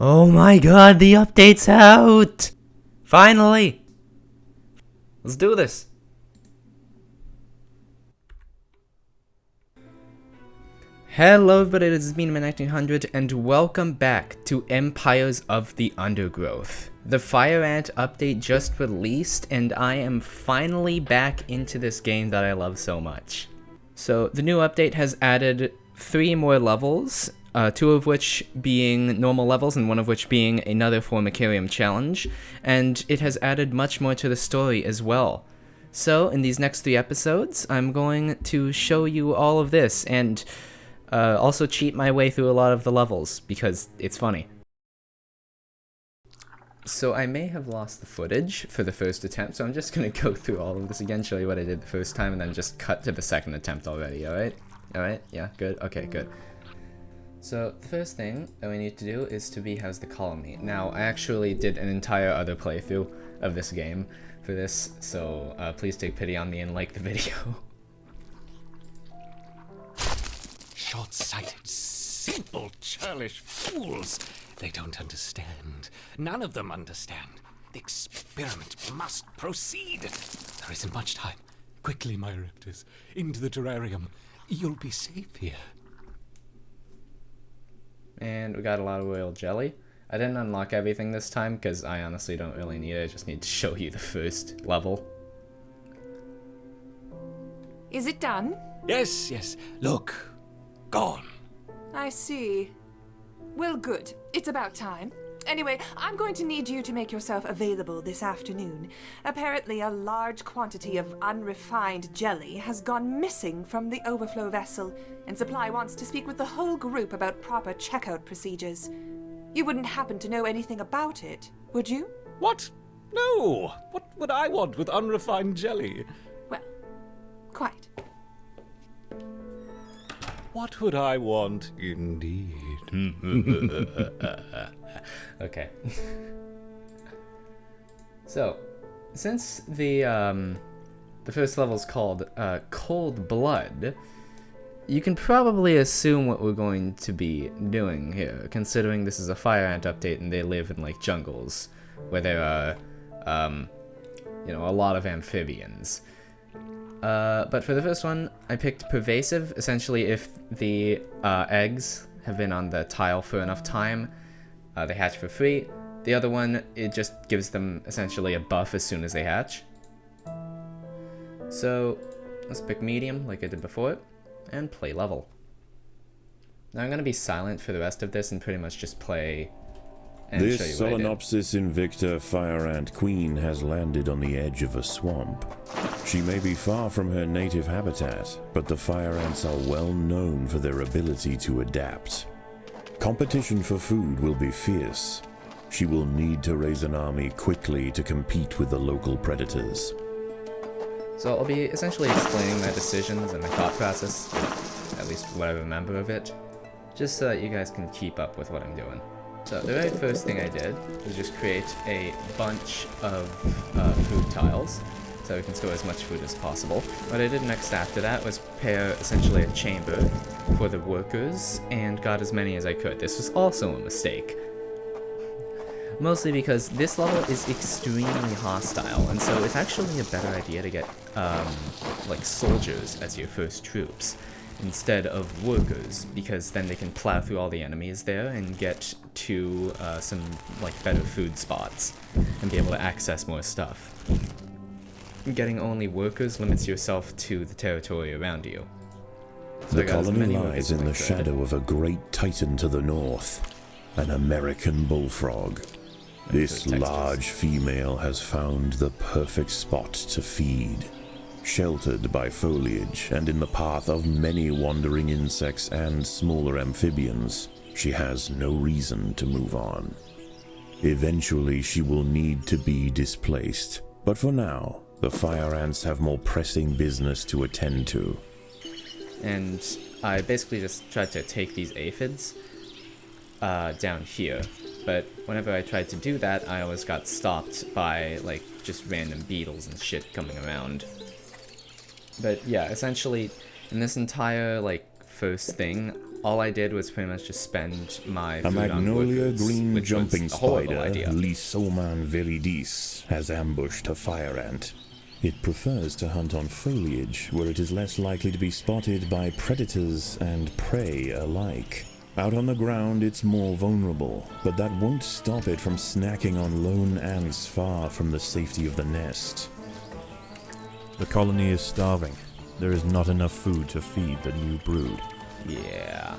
Oh my god, the update's out! Finally! Let's do this! Hello everybody, this is MeanMan1900 and welcome back to Empires of the Undergrowth. The Fire Ant update just released and I am finally back into this game that I love so much. So the new update has added 3 more levels, 2 of which being normal levels and 1 of which being another Formicarium challenge, and it has added much more to the story as well. So in these next 3 episodes, I'm going to show you all of this and also cheat my way through a lot of the levels, because it's funny. So I may have lost the footage for the first attempt, so I'm just going to go through all of this again, show you what I did the first time, and then just cut to the second attempt already, alright? Alright? Yeah? Good? Okay, good. So the first thing that we need to do is to rehouse the colony. Now, I actually did an entire other playthrough of this game for this, so please take pity on me and like the video. Short-sighted, simple, churlish fools. They don't understand. None of them understand. The experiment must proceed. There isn't much time. Quickly, my raptors. Into the terrarium. You'll be safe here. And we got a lot of royal jelly. I didn't unlock everything this time because I honestly don't really need it. I just need to show you the first level. Is it done? Yes, yes. Look. Gone. I see. Well, good. It's about time. Anyway, I'm going to need you to make yourself available this afternoon. Apparently, a large quantity of unrefined jelly has gone missing from the overflow vessel, and Supply wants to speak with the whole group about proper checkout procedures. You wouldn't happen to know anything about it, would you? What? No. What would I want with unrefined jelly? Well, quite. What would I want, indeed? Okay. So, since the first level is called Cold Blood, you can probably assume what we're going to be doing here, considering this is a Fire Ant update and they live in like jungles where there are, you know, a lot of amphibians. But for the first one, I picked Pervasive. Essentially, if the eggs have been on the tile for enough time, they hatch for free. The other one, it just gives them essentially a buff as soon as they hatch. So, let's pick Medium, like I did before, and play level. Now I'm going to be silent for the rest of this and pretty much just play and show This you what I did. Solenopsis invicta Fire Ant Queen has landed on the edge of a swamp. She may be far from her native habitat, but the Fire Ants are well known for their ability to adapt. Competition for food will be fierce. She will need to raise an army quickly to compete with the local predators. So I'll be essentially explaining my decisions and my thought process, at least what I remember of it, just so that you guys can keep up with what I'm doing. So the very first thing I did was just create a bunch of food tiles, so we can store as much food as possible. What I did next after that was prepare essentially a chamber for the workers, and got as many as I could. This was also a mistake. Mostly because this level is extremely hostile, and so it's actually a better idea to get, like soldiers as your first troops, instead of workers, because then they can plow through all the enemies there and get to some, like, better food spots, and be able to access more stuff. Getting only workers limits yourself to the territory around you. So The colony lies in the shadow of a great titan to the north, an American bullfrog. This large female has found the perfect spot to feed. Sheltered by foliage and in the path of many wandering insects and smaller amphibians, she has no reason to move on. Eventually she will need to be displaced, but for now, the Fire Ants have more pressing business to attend to. And I basically just tried to take these aphids down here, but whenever I tried to do that, I always got stopped by, like, just random beetles and shit coming around. But yeah, essentially, in this entire, like, first thing, all I did was pretty much just spend my A food on magnolia workers, green which jumping was a horrible spider, idea. Lysoman viridis, has ambushed a fire ant. It prefers to hunt on foliage, where it is less likely to be spotted by predators and prey alike. Out on the ground, it's more vulnerable, but that won't stop it from snacking on lone ants far from the safety of the nest. The colony is starving. There is not enough food to feed the new brood. Yeah.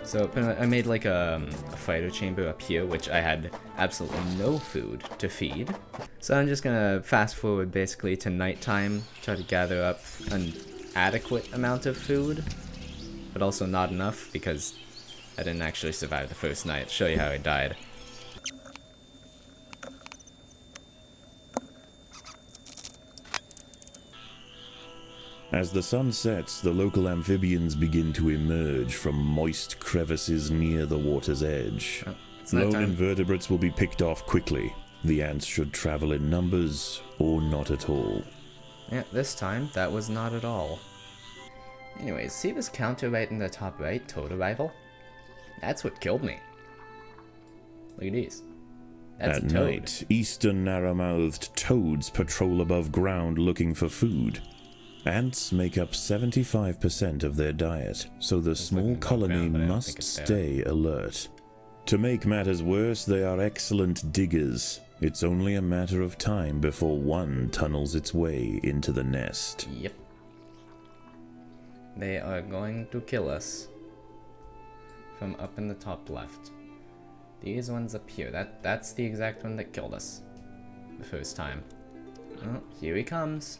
So I made like a fighter chamber up here, which I had absolutely no food to feed. So I'm just gonna fast forward basically to nighttime, try to gather up an adequate amount of food, but also not enough because I didn't actually survive the first night. Show you how I died. As the sun sets, the local amphibians begin to emerge from moist crevices near the water's edge. Oh, it's Lone nighttime. invertebrates will be picked off quickly. The ants should travel in numbers, or not at all. Yeah, this time, that was not at all. Anyways, see this counter right in the top right, toad arrival? That's what killed me. Look at these. That's At a toad. night, eastern narrow-mouthed toads patrol above ground looking for food. Ants make up 75% of their diet, so the small looking above colony ground, but I don't must think it's there. stay alert. To make matters worse, they are excellent diggers. It's only a matter of time before one tunnels its way into the nest. Yep. They are going to kill us. From up in the top left. These ones up here. That's the exact one that killed us. The first time. Oh, here he comes.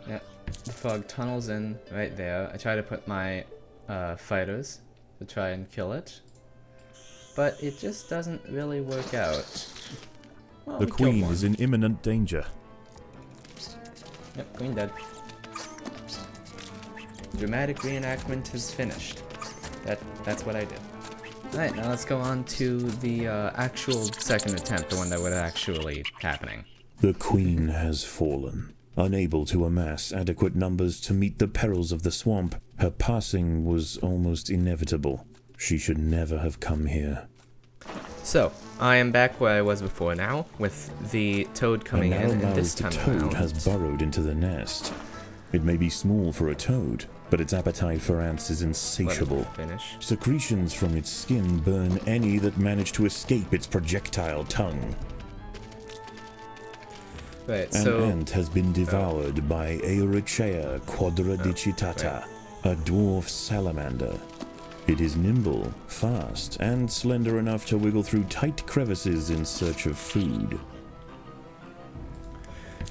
Yep. The frog tunnels in right there. I try to put my fighters to try and kill it. But it just doesn't really work out. Well, The we killed queen one. is in imminent danger. Yep, queen dead. Dramatic reenactment is finished. That's what I did. Alright, now let's go on to the actual second attempt, the one that was actually happening. The queen has fallen. Unable to amass adequate numbers to meet the perils of the swamp, her passing was almost inevitable. She should never have come here. So, I am back where I was before now, with the toad coming in, and this time toad around... has burrowed into the nest. It may be small for a toad, but its appetite for ants is Let me insatiable. finish. Secretions from its skin burn any that manage to escape its projectile tongue. Right, An so... ant has been devoured by Eotu quadradicitata, a dwarf salamander. It is nimble, fast, and slender enough to wiggle through tight crevices in search of food.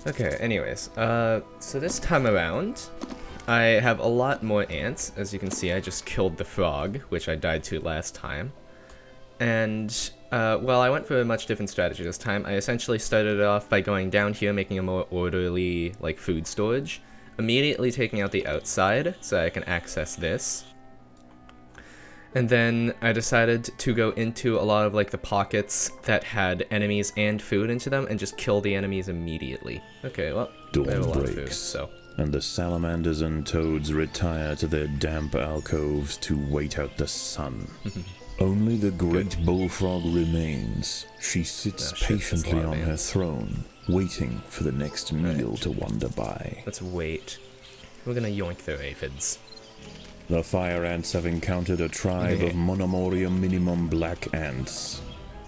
Okay, anyways, so this time around, I have a lot more ants. As you can see, I just killed the frog, which I died to last time. And, well, I went for a much different strategy this time. I essentially started off by going down here, making a more orderly, like, food storage. Immediately taking out the outside, so I can access this. And then I decided to go into a lot of, like, the pockets that had enemies and food into them, and just kill the enemies immediately. Okay, well, I have a Dawn lot of food, breaks, so... and the salamanders and toads retire to their damp alcoves to wait out the sun. Only the great bullfrog remains. She sits Oh, shit, there's a patiently lot of on her ants. throne, waiting for the next meal to wander by. Let's wait. We're gonna yoink their aphids. The fire ants have encountered a tribe of Monomorium minimum black ants.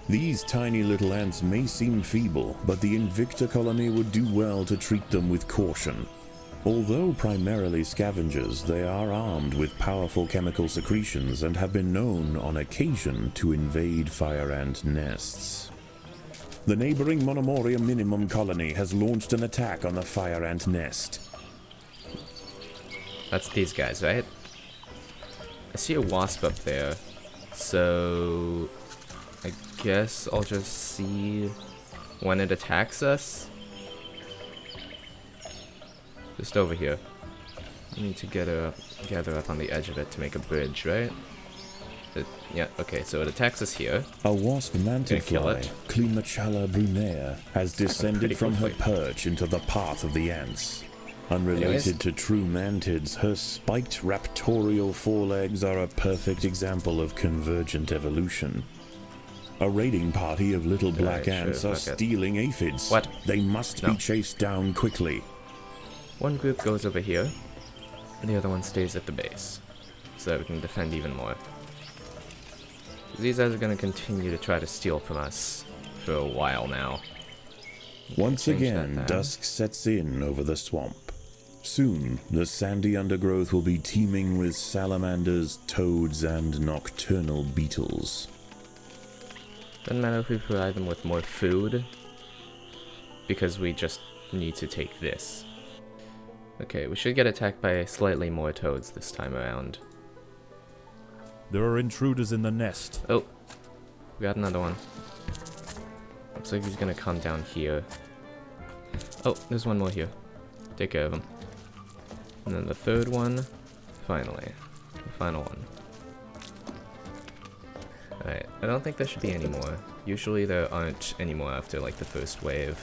These tiny little ants may seem feeble, but the Invicta colony would do well to treat them with caution. Although primarily scavengers, they are armed with powerful chemical secretions and have been known on occasion to invade fire ant nests. The neighboring Monomorium minimum colony has launched an attack on the fire ant nest. That's these guys, right? I see a wasp up there, so I guess I'll just see when it attacks us. Just over here. I need to gather up on the edge of it to make a bridge, right? Yeah, okay, so it attacks us here. A wasp kill mantifly, it. Climachala brunea, has descended pretty from her quickly. perch into the path of the ants. Unrelated to true mantids, her spiked raptorial forelegs are a perfect example of convergent evolution. A raiding party of little black ants are stealing aphids. What? They must be chased down quickly. One group goes over here, and the other one stays at the base, so that we can defend even more. These guys are going to continue to try to steal from us for a while now. Once again, dusk sets in over the swamp. Soon, the sandy undergrowth will be teeming with salamanders, toads, and nocturnal beetles. Doesn't matter if we provide them with more food, because we just need to take this. Okay, we should get attacked by slightly more toads this time around. There are intruders in the nest. Oh, we got another one. Looks like he's gonna come down here. Oh, there's one more here. Take care of him. And then the third one, finally. The final one. Alright, I don't think there should be any more. Usually there aren't any more after like the first wave.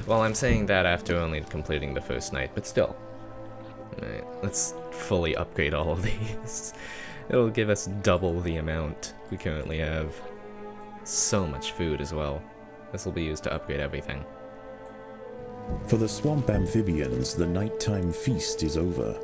Well, I'm saying that after only completing the first night, but still. Alright, let's fully upgrade all of these. It'll give us double the amount we currently have. So much food as well. This will be used to upgrade everything. For the swamp amphibians, the nighttime feast is over.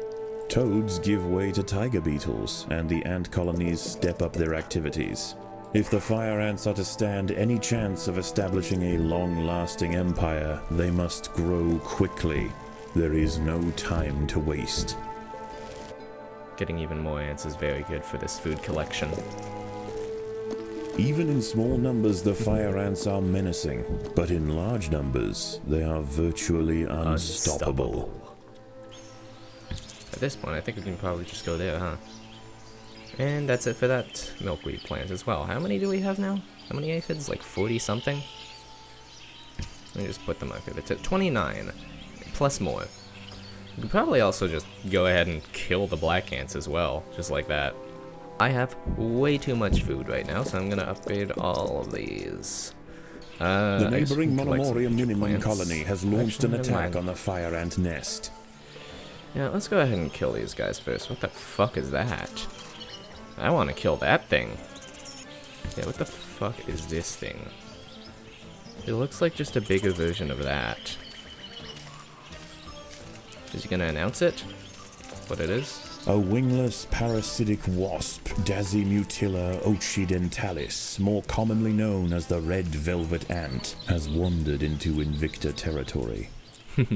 Toads give way to tiger beetles, and the ant colonies step up their activities. If the fire ants are to stand any chance of establishing a long-lasting empire, they must grow quickly. There is no time to waste. Getting even more ants is very good for this food collection. Even in small numbers, the fire ants are menacing, but in large numbers, they are virtually unstoppable. At this point, I think we can probably just go there, huh? And that's it for that milkweed plant as well. How many do we have now? How many aphids? Like 40-something? Let me just put them up here. It's at 29, plus more. We could probably also just go ahead and kill the black ants as well, just like that. I have way too much food right now, so I'm gonna upgrade all of these. The neighboring Monomorium minimum plants. colony has launched Actually, an never attack mind. on the fire ant nest. Yeah, let's go ahead and kill these guys first. What the fuck is that? I want to kill that thing. Yeah, what the fuck is this thing? It looks like just a bigger version of that. Is he gonna announce it? What it is? A wingless parasitic wasp, Dasimutilla occidentalis, more commonly known as the red velvet ant, has wandered into Invicta territory.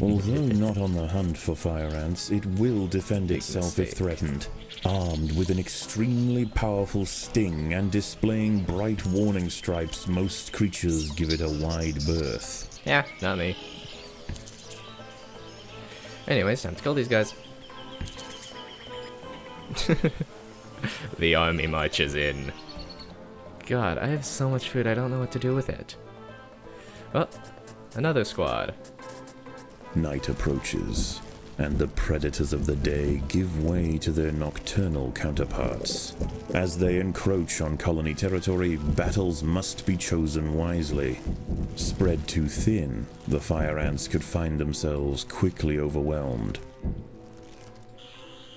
Although not on the hunt for fire ants, it will defend itself if threatened. Armed with an extremely powerful sting and displaying bright warning stripes, most creatures give it a wide berth. Yeah, not me. Anyways, time to kill these guys. The army marches in. God, I have so much food, I don't know what to do with it. Oh, another squad. Night approaches, and the predators of the day give way to their nocturnal counterparts. As they encroach on colony territory, battles must be chosen wisely. Spread too thin, the fire ants could find themselves quickly overwhelmed.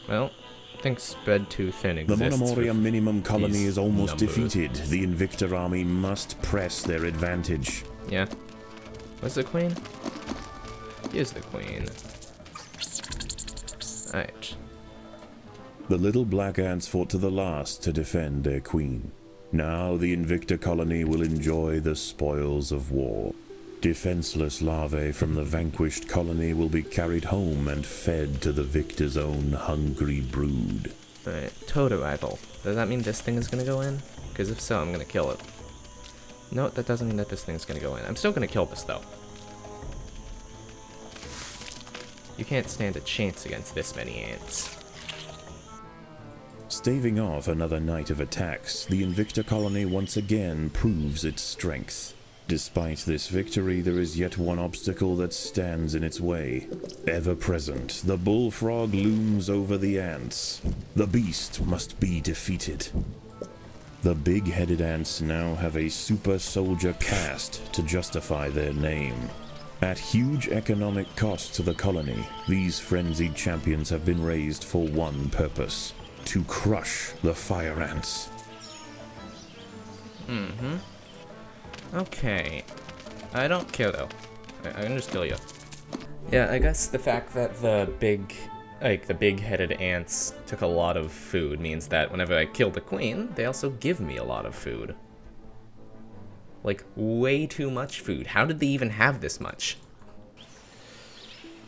Well, I think spread too thin The exists. Monomorium minimum colony these is almost numbers. defeated. The Invicta army must press their advantage. Yeah. Where's the queen? Here's the queen. Alright. The little black ants fought to the last to defend their queen. Now the Invicta colony will enjoy the spoils of war. Defenseless larvae from the vanquished colony will be carried home and fed to the victor's own hungry brood. Alright, toad arrival. Does that mean this thing is gonna go in? Because if so, I'm gonna kill it. No, that doesn't mean that this thing's gonna go in. I'm still gonna kill this though. You can't stand a chance against this many ants. Staving off another night of attacks, the Invicta colony once again proves its strength. Despite this victory, there is yet one obstacle that stands in its way. Ever present, the bullfrog looms over the ants. The beast must be defeated. The big-headed ants now have a super soldier caste to justify their name. At huge economic cost to the colony, these frenzied champions have been raised for one purpose: to crush the fire ants. Okay. I don't care though. I can just kill you. Yeah, I guess the fact that the big-headed ants took a lot of food means that whenever I kill the queen, they also give me a lot of food. Like, way too much food. How did they even have this much?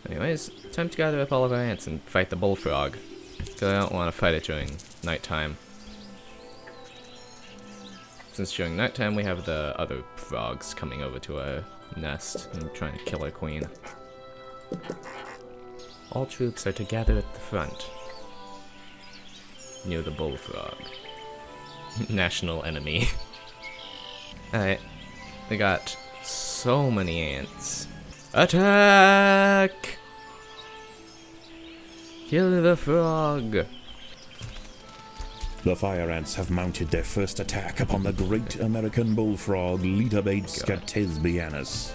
Anyways, time to gather up all of our ants and fight the bullfrog. Because I don't want to fight it during nighttime. Since during nighttime we have the other frogs coming over to our nest and trying to kill our queen. All troops are to gather at the front, near the bullfrog. National enemy. Alright, we got so many ants. Attack! Kill the frog! The fire ants have mounted their first attack upon the great American bullfrog, Litabates scatesbianus.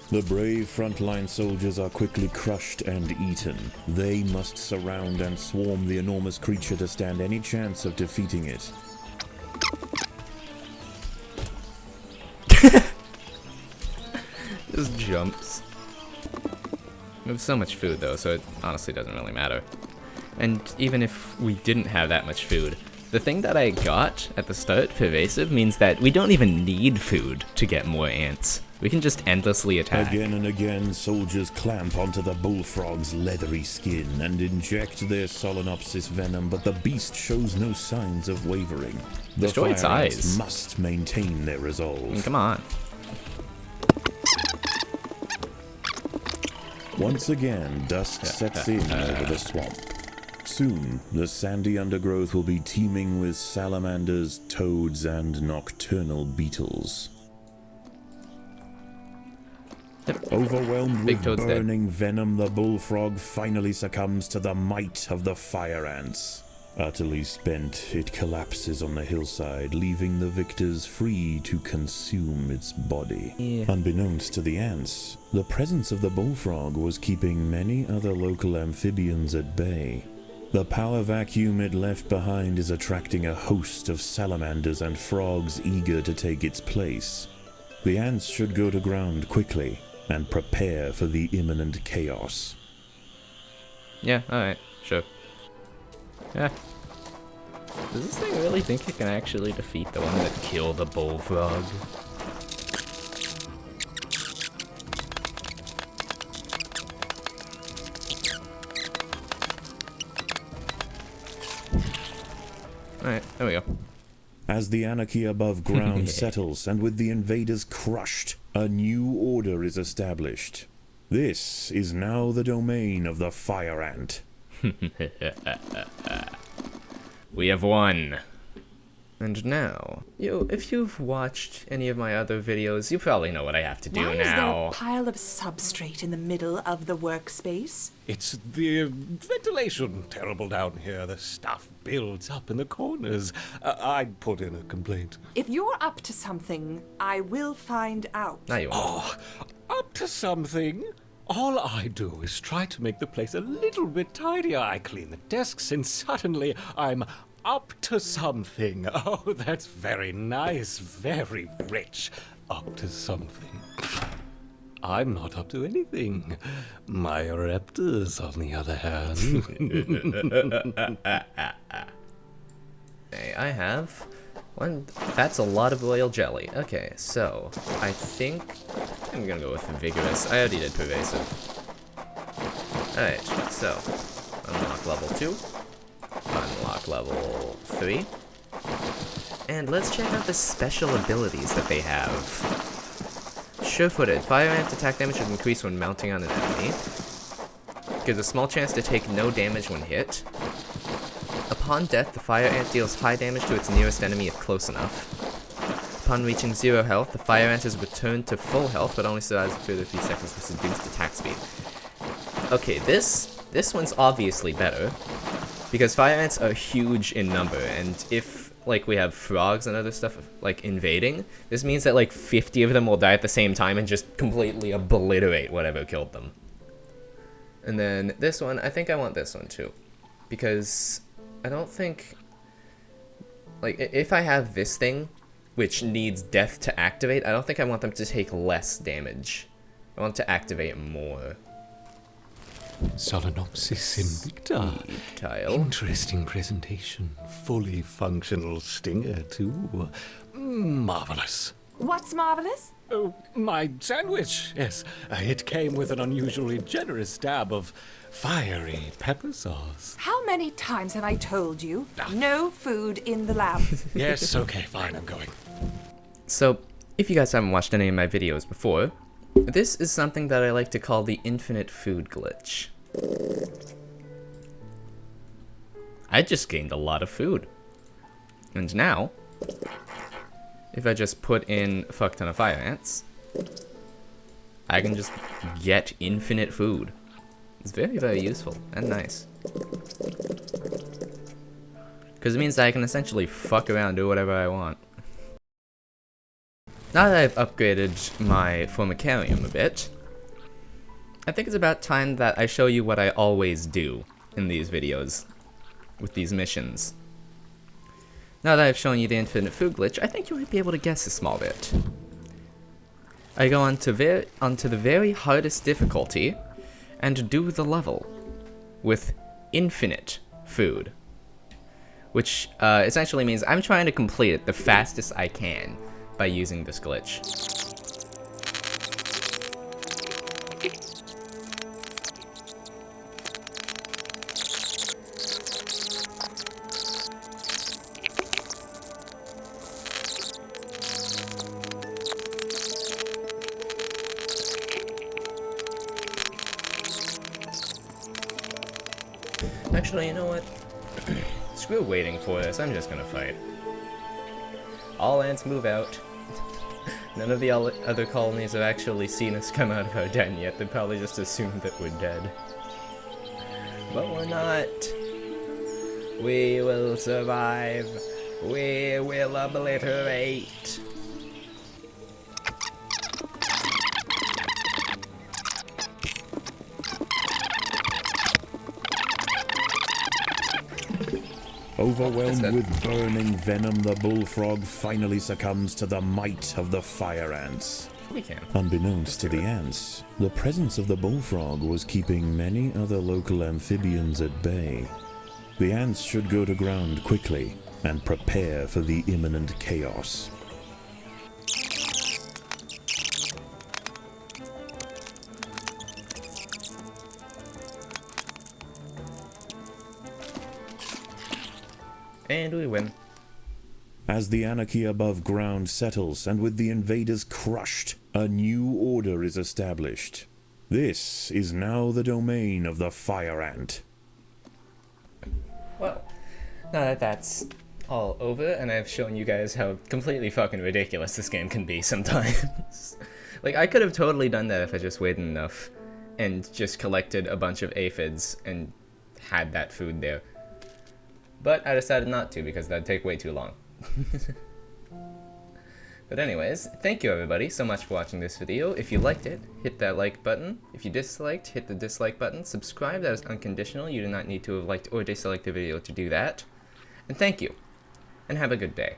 The brave frontline soldiers are quickly crushed and eaten. They must surround and swarm the enormous creature to stand any chance of defeating it. Just jumps. We have so much food though, so it honestly doesn't really matter. And even if we didn't have that much food, the thing that I got at the start, Pervasive, means that we don't even need food to get more ants. We can just endlessly attack. Again and again, soldiers clamp onto the bullfrog's leathery skin and inject their Solenopsis venom, but the beast shows no signs of wavering. The Destroy its fire ants eyes. must maintain their resolve. Come on. Once again, dusk sets in over the swamp. Soon, the sandy undergrowth will be teeming with salamanders, toads, and nocturnal beetles. Overwhelmed Big with toad's dead. burning venom, the bullfrog finally succumbs to the might of the fire ants. Utterly spent, it collapses on the hillside, leaving the victors free to consume its body. Yeah. Unbeknownst to the ants, the presence of the bullfrog was keeping many other local amphibians at bay. The power vacuum it left behind is attracting a host of salamanders and frogs eager to take its place. The ants should go to ground quickly and prepare for the imminent chaos. Yeah, alright, sure. Yeah. Does this thing really think it can actually defeat the one that killed the bullfrog? Alright, there we go. As the anarchy above ground settles and with the invaders crushed, a new order is established. This is now the domain of the fire ant. We have won. And now, if you've watched any of my other videos, you probably know what I have to do Why is there now. a pile of substrate in the middle of the workspace? It's the ventilation terrible down here. The stuff builds up in the corners. I'd put in a complaint. If you're up to something, I will find out. Now you won't. Oh, up to something? All I do is try to make the place a little bit tidier. I clean the desks and suddenly I'm up to something. Oh, that's very nice, very rich. Up to something. I'm not up to anything. My raptors, on the other hand. Okay, I have one. That's a lot of royal jelly. Okay, so I think I'm gonna go with vigorous. I already did pervasive. Alright, so unlock level 2, unlock level 3, and let's check out the special abilities that they have. Sure-footed. Fire ant attack damage should increase when mounting on an enemy. Gives a small chance to take no damage when hit. Upon death, the fire ant deals high damage to its nearest enemy if close enough. Upon reaching 0 health, the fire ant is returned to full health, but only survives a further 3 seconds with reduced attack speed. Okay, this one's obviously better, because fire ants are huge in number, and if like we have frogs and other stuff like invading, this means that like 50 of them will die at the same time and just completely obliterate whatever killed them. And then this one, I think I want this one too, because I don't think, like, if I have this thing, which needs death to activate, I don't think I want them to take less damage. I want to activate more. Solenopsis invicta. Tile. Interesting presentation. Fully functional stinger, too. Marvelous. What's marvelous? Oh, my sandwich, yes. It came with an unusually generous dab of fiery pepper sauce. How many times have I told you? No food in the lab. Yes, okay, fine, I'm going. So, if you guys haven't watched any of my videos before, this is something that I like to call the infinite food glitch. I just gained a lot of food. And now, if I just put in a fuck ton of fire ants, I can just get infinite food. It's very, very useful and nice. Because it means that I can essentially fuck around, do whatever I want. Now that I've upgraded my formicarium a bit, I think it's about time that I show you what I always do in these videos with these missions. Now that I've shown you the infinite food glitch, I think you might be able to guess a small bit. I go onto the very hardest difficulty and do the level with infinite food, which essentially means I'm trying to complete it the fastest I can by using this glitch. Actually, you know what? Screw waiting for this, I'm just gonna fight. All ants move out. None of the other colonies have actually seen us come out of our den yet. They probably just assumed that we're dead. But we're not. We will survive. We will obliterate. Overwhelmed with burning venom, the bullfrog finally succumbs to the might of the fire ants. We can. Unbeknownst to the ants, the presence of the bullfrog was keeping many other local amphibians at bay. The ants should go to ground quickly and prepare for the imminent chaos. And we win. As the anarchy above ground settles and with the invaders crushed, a new order is established. This is now the domain of the fire ant. Well, now that that's all over, and I've shown you guys how completely fucking ridiculous this game can be sometimes. Like, I could have totally done that if I just waited enough and just collected a bunch of aphids and had that food there. But I decided not to because that'd take way too long. But anyways, thank you everybody so much for watching this video. If you liked it, hit that like button. If you disliked, hit the dislike button. Subscribe, that is unconditional. You do not need to have liked or disliked the video to do that. And thank you, and have a good day.